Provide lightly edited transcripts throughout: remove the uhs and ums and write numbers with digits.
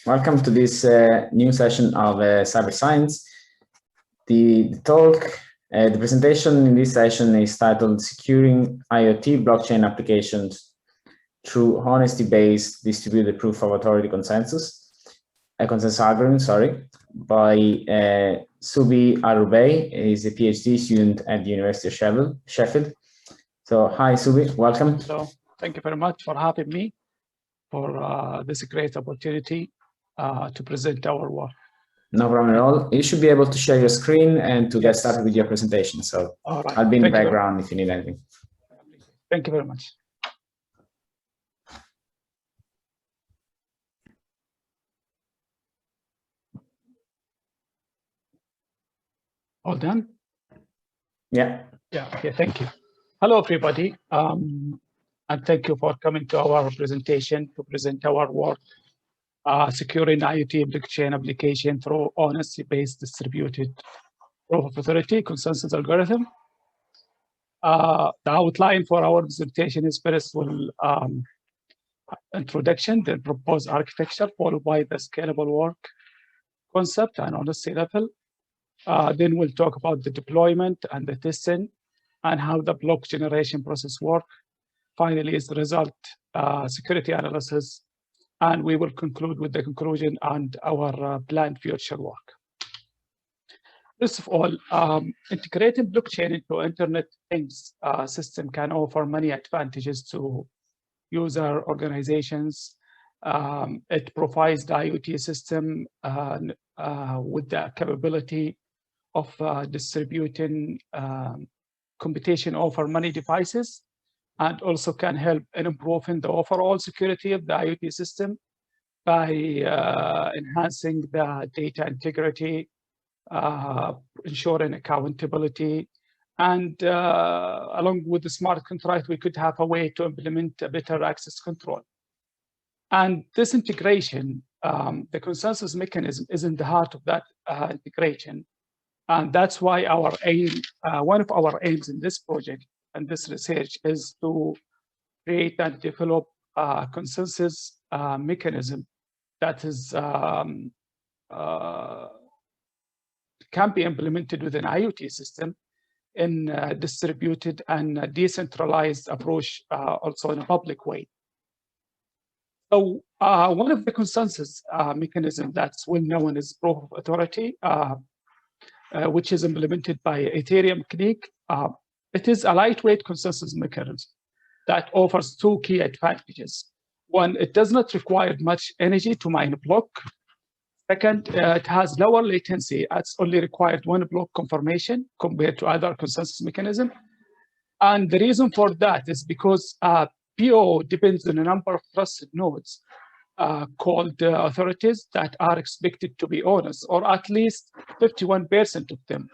Welcome to this new session of Cyber Science. The presentation in this session is titled Securing IoT Blockchain Applications Through Honesty-Based Distributed Proof of Authority Consensus Algorithm, by Subhi Alrubei. Is a PhD student at the University of Sheffield. So, hi, Subhi, welcome. So, thank you very much for having me for this great opportunity to present our work. No problem at all. You should be able to share your screen and to get started with your presentation. So I'll be in the background if you need anything. Thank you very much. All done? Yeah. Yeah, okay, thank you. Hello, everybody. And thank you for coming to our presentation to present our work. Securing IoT blockchain application through honesty-based distributed proof of authority consensus algorithm. The outline for our presentation is first introduction, the proposed architecture, followed by the scalable work concept and honesty level. Then we'll talk about the deployment and the testing and how the block generation process work. Finally, is the result security analysis. And we will conclude with the conclusion and our planned future work. First of all, integrating blockchain into Internet Things system can offer many advantages to user organizations. It provides the IoT system with the capability of distributing computation over many devices, and also can help in improving the overall security of the IoT system by enhancing the data integrity, ensuring accountability, and along with the smart contract, we could have a way to implement a better access control. And this integration, the consensus mechanism is in the heart of that integration. And that's why our aim, one of our aims in this project and this research is to create and develop a consensus mechanism that is can be implemented with an IoT system in a distributed and a decentralized approach, also in a public way. So one of the consensus mechanisms that's well known is proof of authority, which is implemented by Ethereum CNIC. It is a lightweight consensus mechanism that offers two key advantages. One, it does not require much energy to mine a block. Second, it has lower latency. It's only required one block confirmation compared to other consensus mechanisms. And the reason for that is because PO depends on a number of trusted nodes called authorities that are expected to be honest, or at least 51% of them.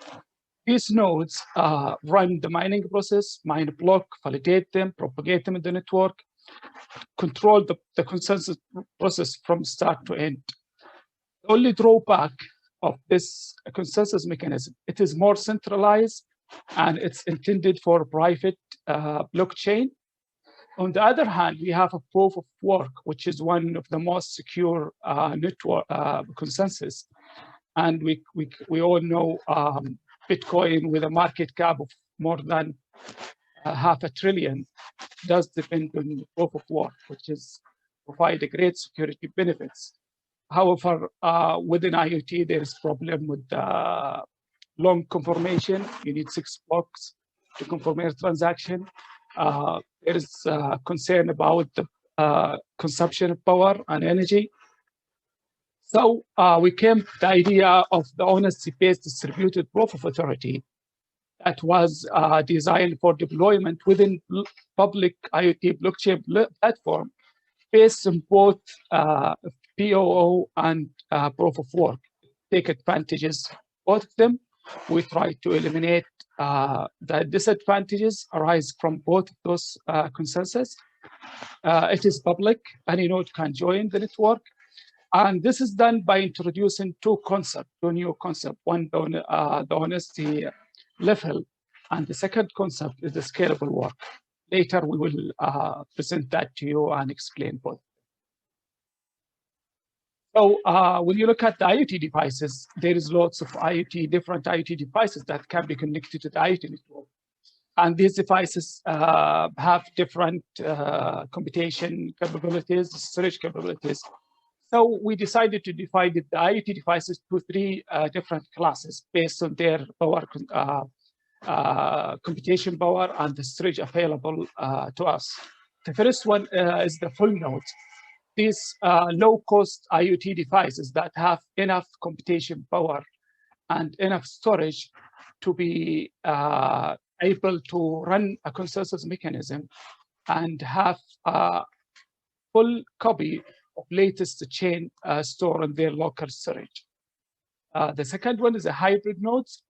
These nodes run the mining process, mine a block, validate them, propagate them in the network, control the consensus process from start to end. The only drawback of this consensus mechanism, it is more centralized and it's intended for private blockchain. On the other hand, we have a proof of work, which is one of the most secure network consensus. And we all know Bitcoin with a market cap of more than $500 billion does depend on proof of work, which is provide a great security benefits. However, within IoT, there is problem with long confirmation. You need 6 blocks to confirm a transaction. There is concern about the consumption of power and energy. So we came to the idea of the honesty-based distributed proof of authority that was designed for deployment within public IoT blockchain platform based on both POO and proof of work. Take advantages of both of them. We try to eliminate the disadvantages arise from both of those consensus. It is public, any node can join the network. And this is done by introducing two new concepts. One, the honesty level, and the second concept is the scalable work. Later, we will present that to you and explain both. So when you look at the IoT devices, there is lots of different IoT devices that can be connected to the IoT network. And these devices have different computation capabilities, storage capabilities. So we decided to divide the IoT devices to three different classes based on their power, computation power and the storage available to us. The first one is the full node. These low-cost IoT devices that have enough computation power and enough storage to be able to run a consensus mechanism and have a full copy of latest chain stored in their local storage. The second one is a hybrid nodes.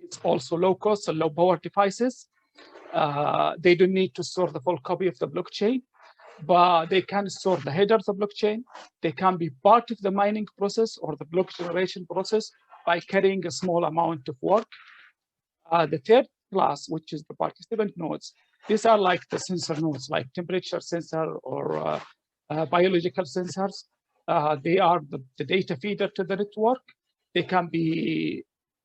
It's also low cost and low power devices. They don't need to store the full copy of the blockchain, but they can store the headers of blockchain. They can be part of the mining process or the block generation process by carrying a small amount of work. The third class, which is the participant nodes, these are like the sensor nodes, like temperature sensor or biological sensors. They are the data feeder to the network. They can be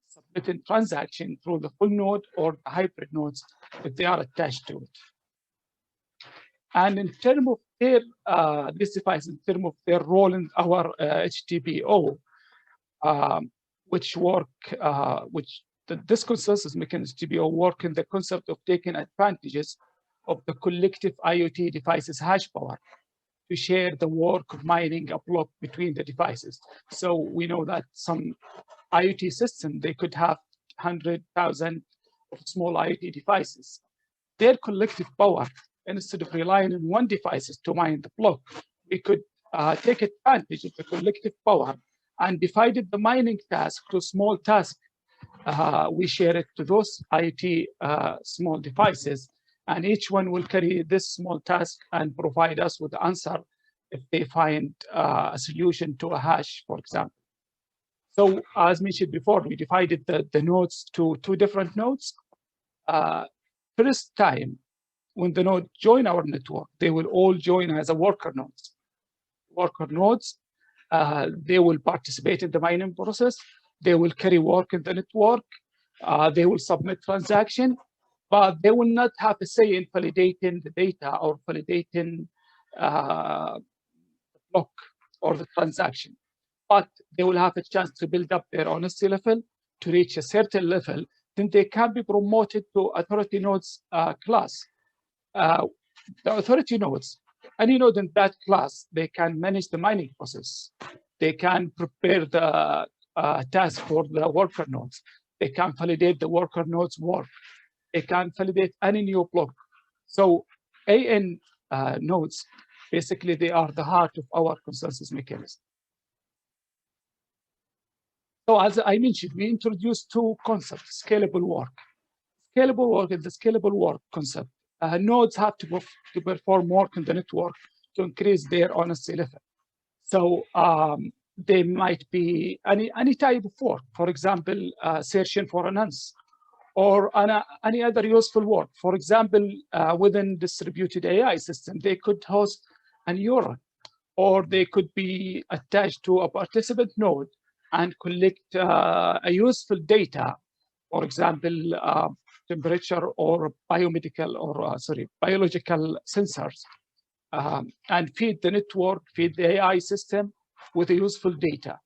submitted transaction through the full node or the hybrid nodes if they are attached to it. And in terms of their this device, in terms of their role in our HTBO, this consensus mechanism HTBO work in the concept of taking advantages of the collective IoT devices hash power to share the work of mining a block between the devices. So we know that some IoT system, they could have 100,000 of small IoT devices. Their collective power, instead of relying on one device to mine the block, we could take advantage of the collective power and divided the mining task to small tasks. We share it to those IoT small devices, and each one will carry this small task and provide us with the answer if they find a solution to a hash, for example. So as mentioned before, we divided the nodes to two different nodes. First time, when the node join our network, they will all join as a worker nodes. Worker nodes, they will participate in the mining process. They will carry work in the network. They will submit transaction, but they will not have a say in validating the data or validating the block or the transaction. But they will have a chance to build up their honesty level to reach a certain level. Then they can be promoted to authority nodes class. The authority nodes, any node in that class, they can manage the mining process. They can prepare the task for the worker nodes. They can validate the worker nodes' work. They can validate any new block. So AN nodes, basically, they are the heart of our consensus mechanism. So as I mentioned, we introduced two concepts, scalable work. Scalable work is the scalable work concept. Nodes have to perform work in the network to increase their honesty level. So they might be any type of work, for example, searching for an answer, or any other useful work. For example, within distributed AI system, they could host a neuron, or they could be attached to a participant node and collect a useful data, for example, temperature or biological sensors, and feed the network, feed the AI system with useful data.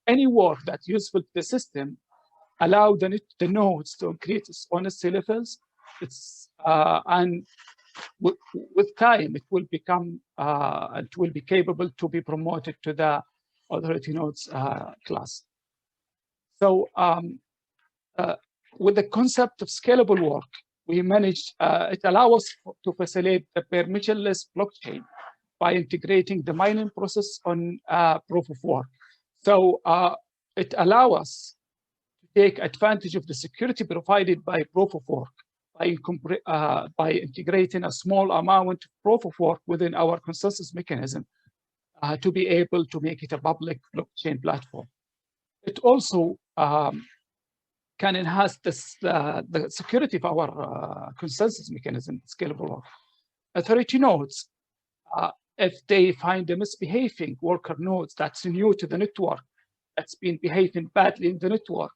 Any work that's useful to the system allow the nodes to increase its honesty levels. And with time, it will be capable to be promoted to the authority nodes class. So with the concept of scalable work, we managed, it allows us to facilitate the permissionless blockchain by integrating the mining process on proof of work. So it allows us to take advantage of the security provided by proof of work by integrating a small amount of proof of work within our consensus mechanism to be able to make it a public blockchain platform. It also can enhance the security of our consensus mechanism, scalable work. Authority nodes, if they find a misbehaving worker node that's new to the network, that's been behaving badly in the network,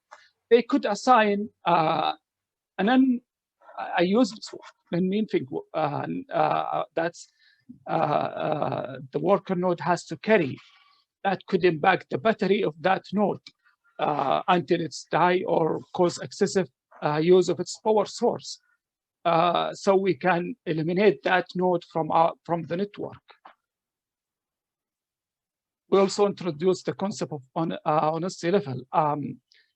they could assign a useless one, an mean thing that's the worker node has to carry. That could impact the battery of that node until it's die or cause excessive use of its power source. So we can eliminate that node from the network. We also introduced the concept of honesty level.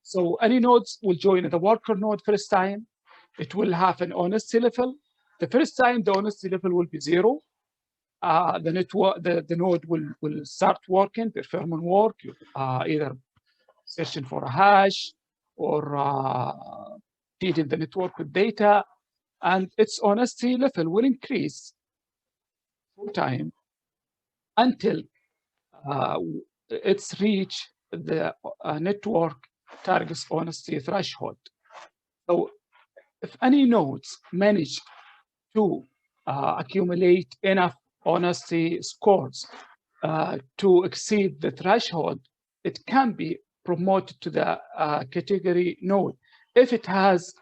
So any nodes will join the worker node first time. It will have an honesty level. The first time, the honesty level will be 0. The node will start working, performing work, either searching for a hash or feeding the network with data, and its honesty level will increase over time until it's reached the network target's honesty threshold. So if any nodes manage to accumulate enough honesty scores to exceed the threshold, it can be promoted to the category node if it has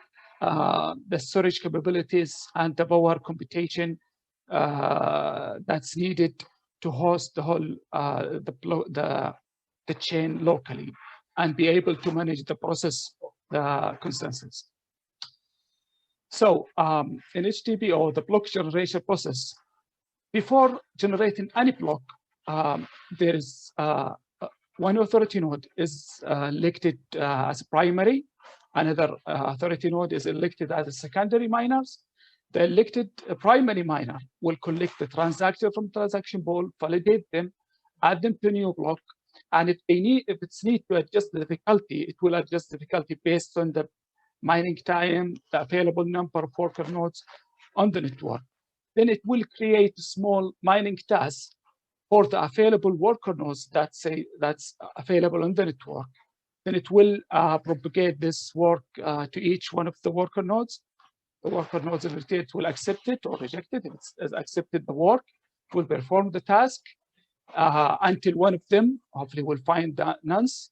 the storage capabilities and the power computation that's needed to host the whole the chain locally and be able to manage the process of the consensus. So in HTTP, or the block generation process, before generating any block, there is one authority node is elected as primary, another authority node is elected as a secondary miners. The elected primary miner will collect the transaction from transaction pool, validate them, add them to a new block, and if it's need to adjust the difficulty, it will adjust the difficulty based on the mining time, the available number of worker nodes on the network. Then it will create a small mining task for the available worker nodes that's available on the network. Then it will propagate this work to each one of the worker nodes. The worker nodes will accept it or reject it. If it's accepted the work, it will perform the task until one of them hopefully will find the nonce.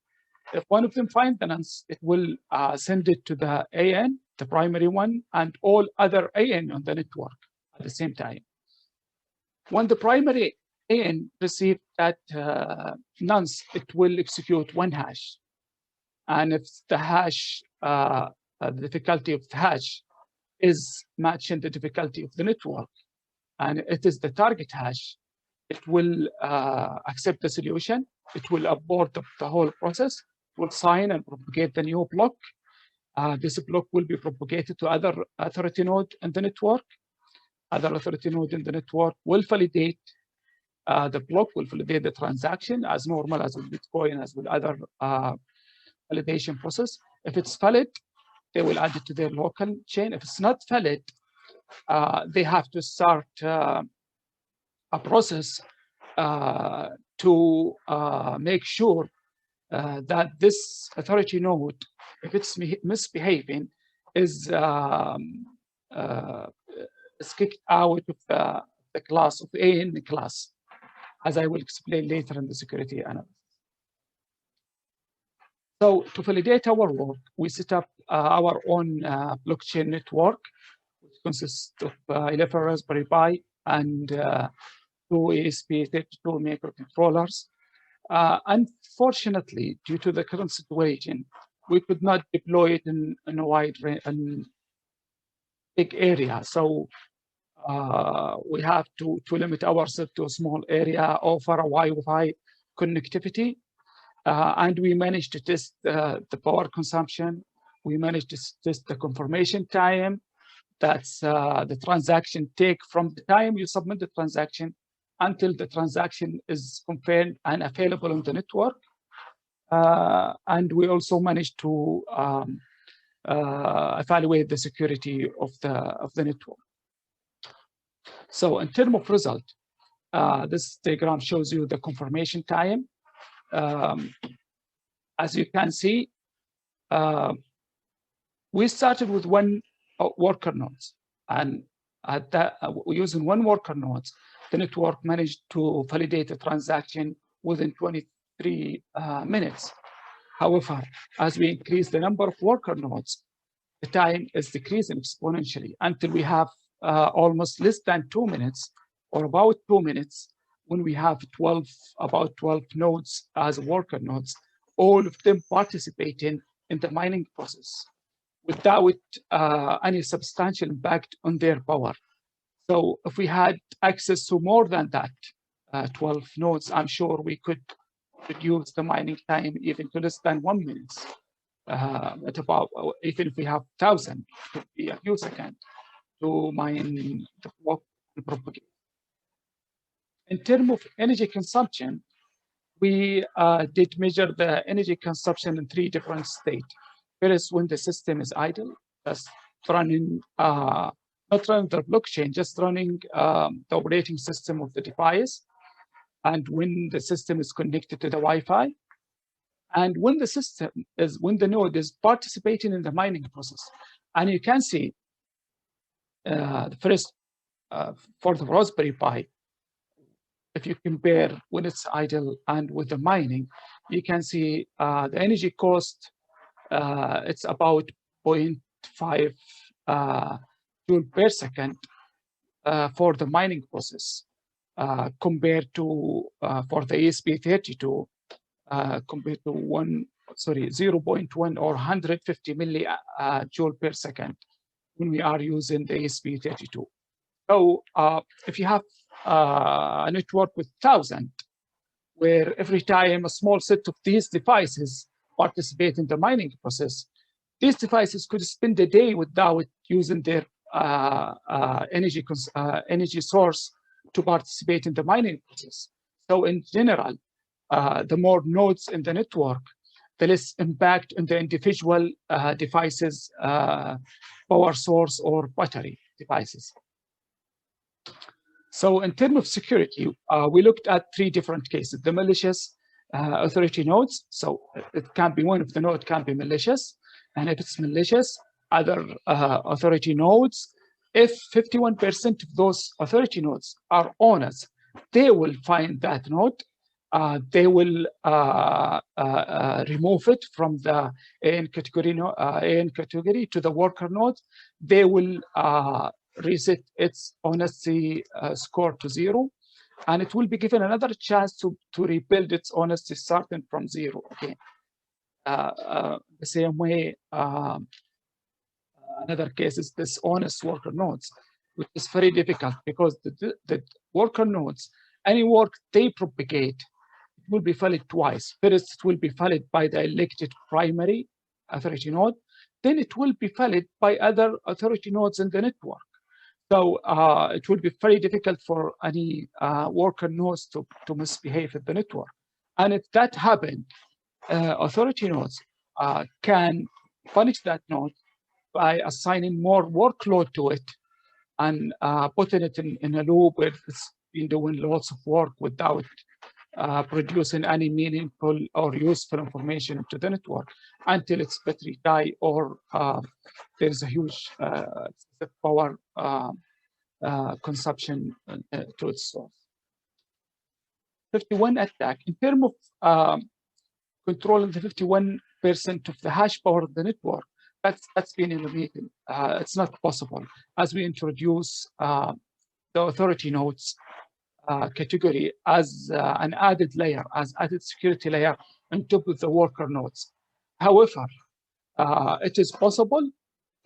If one of them finds the nonce, it will send it to the AN, the primary one, and all other AN on the network at the same time. When the primary AN receives that nonce, it will execute one hash. And if the hash, the difficulty of the hash is matching the difficulty of the network, and it is the target hash, it will accept the solution. It will abort the whole process, will sign and propagate the new block. This block will be propagated to other authority node in the network. Other authority node in the network will validate the block, will validate the transaction as normal as with Bitcoin, as with other validation process. If it's valid, they will add it to their local chain. If it's not valid, they have to start a process to make sure that this authority node, if it's misbehaving, is kicked out of the class of A in the class, as I will explain later in the security analysis. So to validate our work, we set up our own blockchain network, which consists of 11 Raspberry Pi and 2 ESP32 microcontrollers. Unfortunately, due to the current situation, we could not deploy it in a wide range, in big area. So we have to limit ourselves to a small area, offer a Wi-Fi connectivity. And we managed to test the power consumption. We managed to test the confirmation time. That's the transaction take from the time you submit the transaction until the transaction is confirmed and available on the network. And we also managed to evaluate the security of the network. So in terms of result, this diagram shows you the confirmation time. As you can see, we started with one worker nodes, and using one worker node, the network managed to validate a transaction within 23 minutes. However, as we increase the number of worker nodes, the time is decreasing exponentially until we have almost less than 2 minutes, or about 2 minutes, when we have about 12 nodes as worker nodes, all of them participating in the mining process without any substantial impact on their power. So if we had access to more than that, 12 nodes, I'm sure we could reduce the mining time even to less than 1 minute. At about, even if we have 1,000, it could be a few seconds to mine the block and propagate. In terms of energy consumption, we did measure the energy consumption in 3 different states. First, when the system is idle, that's running, not running the blockchain, just running the operating system of the device. And when the system is connected to the Wi-Fi, and when the node is participating in the mining process. And you can see the first for the Raspberry Pi, if you compare when it's idle and with the mining, you can see the energy cost, it's about 0.5 joule per second for the mining process, compared to for the ESP32, compared to 0.1 or 150 millijoule per second when we are using the ESP32. So if you have a network with 1,000, where every time a small set of these devices participate in the mining process, these devices could spend a day without using their energy source to participate in the mining process. So in general, the more nodes in the network, the less impact on the individual devices, power source or battery devices. So in terms of security, we looked at 3 different cases: the malicious authority nodes. So it can be one of the nodes can be malicious, and if it's malicious, other authority nodes, if 51% of those authority nodes are honest, they will find that node. They will remove it from the AN category to the worker node. They will reset its honesty score to 0, and it will be given another chance to rebuild its honesty starting from 0 again. The same way, another case is dishonest worker nodes, which is very difficult because the worker nodes, any work they propagate, it will be valid twice. First, it will be valid by the elected primary authority node, then it will be valid by other authority nodes in the network. So it will be very difficult for any worker nodes to misbehave at the network. And if that happens, authority nodes can punish that node by assigning more workload to it and putting it in a loop where it's been doing lots of work without producing any meaningful or useful information to the network until its battery die or there's a huge power consumption to its source. 51 attack. In terms of controlling the 51% of the hash power of the network, that's been eliminated. It's not possible as we introduce the authority nodes category as an added layer, as added security layer on top of the worker nodes. However, it is possible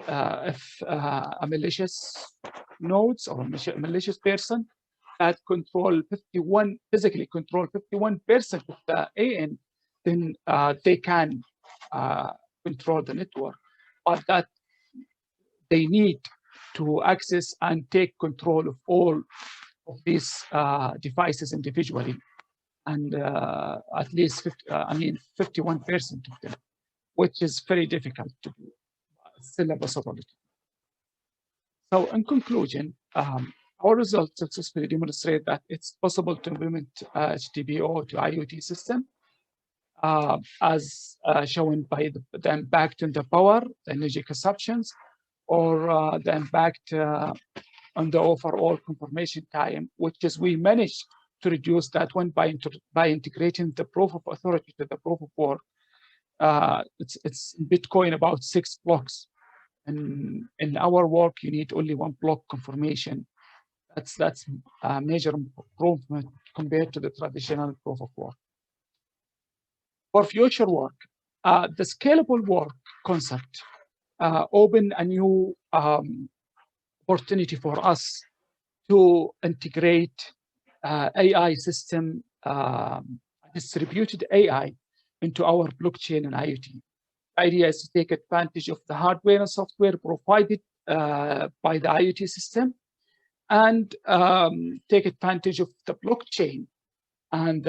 if a malicious nodes or a malicious person that physically control 51% of the AN, then they can control the network, but that they need to access and take control of all of these devices individually, and at least 51% of them, which is very difficult to do, still a possibility. So in conclusion, our results successfully demonstrate that it's possible to implement HTBO to IoT system, as shown by the impact on the power, the energy consumptions, or the impact on the overall confirmation time, which is we managed to reduce that one by integrating the proof of authority to the proof of work. It's Bitcoin about 6 blocks. And in our work, you need only 1 block confirmation. That's a major improvement compared to the traditional proof of work. For future work, the scalable work concept opened a new opportunity for us to integrate AI system, distributed AI, into our blockchain and IoT. The idea is to take advantage of the hardware and software provided by the IoT system, and take advantage of the blockchain and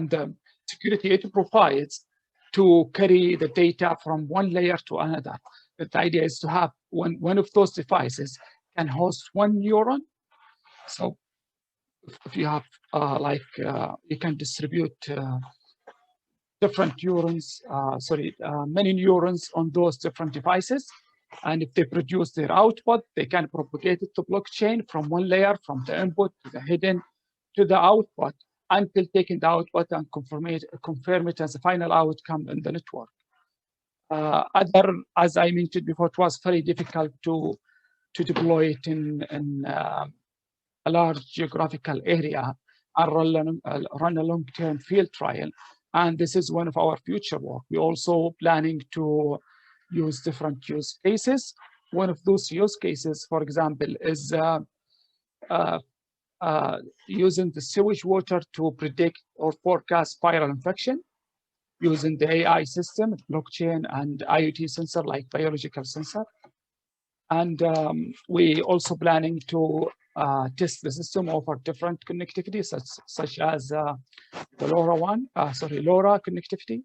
the security it provides to carry the data from one layer to another. But the idea is to have one of those devices can host 1 neuron. So if you have you can distribute different neurons, many neurons on those different devices. And if they produce their output, they can propagate it to blockchain from one layer, from the input to the hidden to the output, until taking the output and confirm it as a final outcome in the network. As I mentioned before, it was very difficult to deploy it in a large geographical area and run a long-term field trial. And this is one of our future work. We're also planning to use different use cases. One of those use cases, for example, is using the sewage water to predict or forecast viral infection using the AI system, blockchain, and IoT sensor like biological sensor. And we also planning to test the system over different connectivity, such as the LoRa connectivity.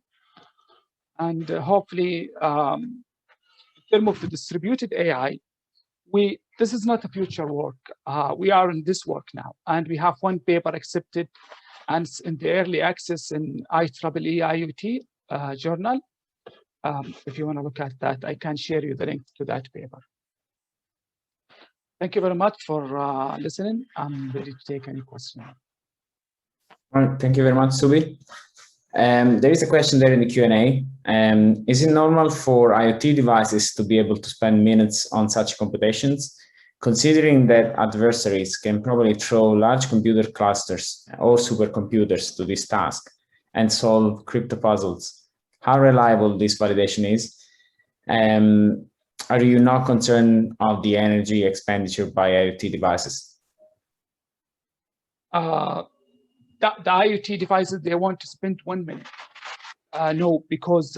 And hopefully, in terms of the distributed AI, this is not a future work. We are in this work now, and we have 1 paper accepted and in the early access in IEEE IoT journal. If you want to look at that, I can share you the link to that paper. Thank you very much for listening. I'm ready to take any questions. All right, thank you very much, Subhi. There is a question there in the Q&A. Is it normal for IoT devices to be able to spend minutes on such computations, considering that adversaries can probably throw large computer clusters or supercomputers to this task and solve crypto puzzles? How reliable this validation is? Are you not concerned of the energy expenditure by IoT devices? The IoT devices, they want to spend 1 minute. No, because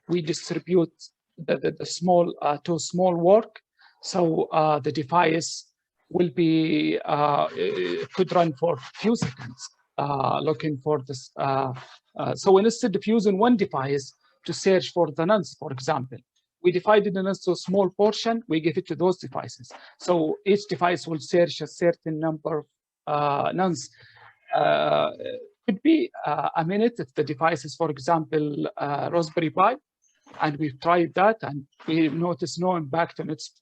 we distribute the small to small work. So the device will be, could run for a few seconds looking for this. So instead of using 1 device to search for the nonce, for example, we divided it into a small portion, we give it to those devices. So each device will search a certain number of nonce. Could be a minute if the device is, for example, Raspberry Pi, and we've tried that and we noticed no impact on its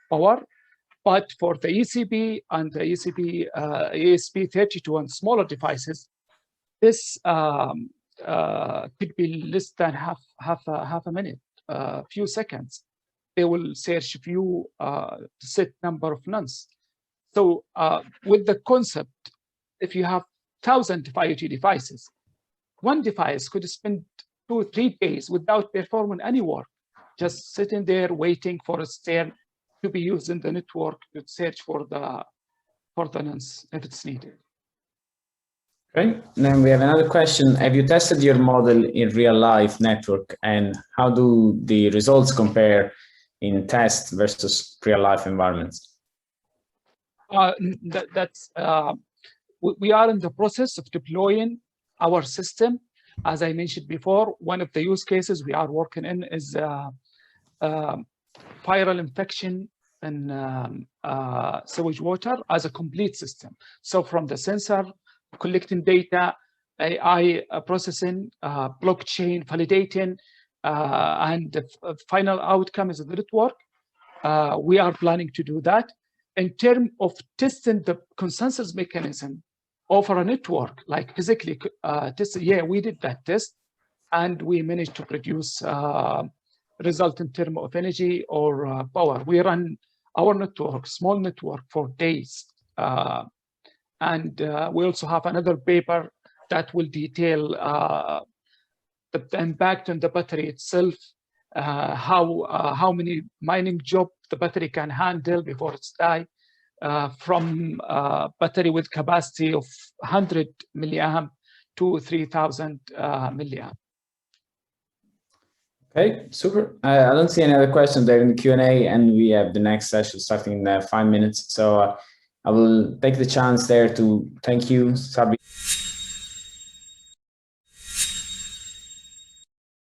power. But for the ECB and the ESP32 and smaller devices, this could be less than half a minute, a few seconds. They will search a few set number of nonce. So with the concept, if you have thousands of IoT devices, 1 device could spend 2 or 3 days without performing any work, just sitting there waiting for its turn to be used in the network to search for the nonce if it's needed. Okay, then we have another question. Have you tested your model in real life network, and how do the results compare in test versus real life environments? We are in the process of deploying our system. As I mentioned before, one of the use cases we are working in is viral infection in sewage water as a complete system. So from the sensor, collecting data, AI processing, blockchain, validating, and the final outcome is the network. We are planning to do that. In terms of testing the consensus mechanism over a network, like physically testing, yeah, we did that test, and we managed to produce result in terms of energy or power. We run our network, small network, for days. And we also have another paper that will detail the impact on the battery itself, how many mining job the battery can handle before it's die, from battery with capacity of 100 milliamp to 3,000 milliamp. Okay, super. I don't see any other questions there in the Q&A, and we have the next session starting in 5 minutes. So I will take the chance there to thank you, Subhi.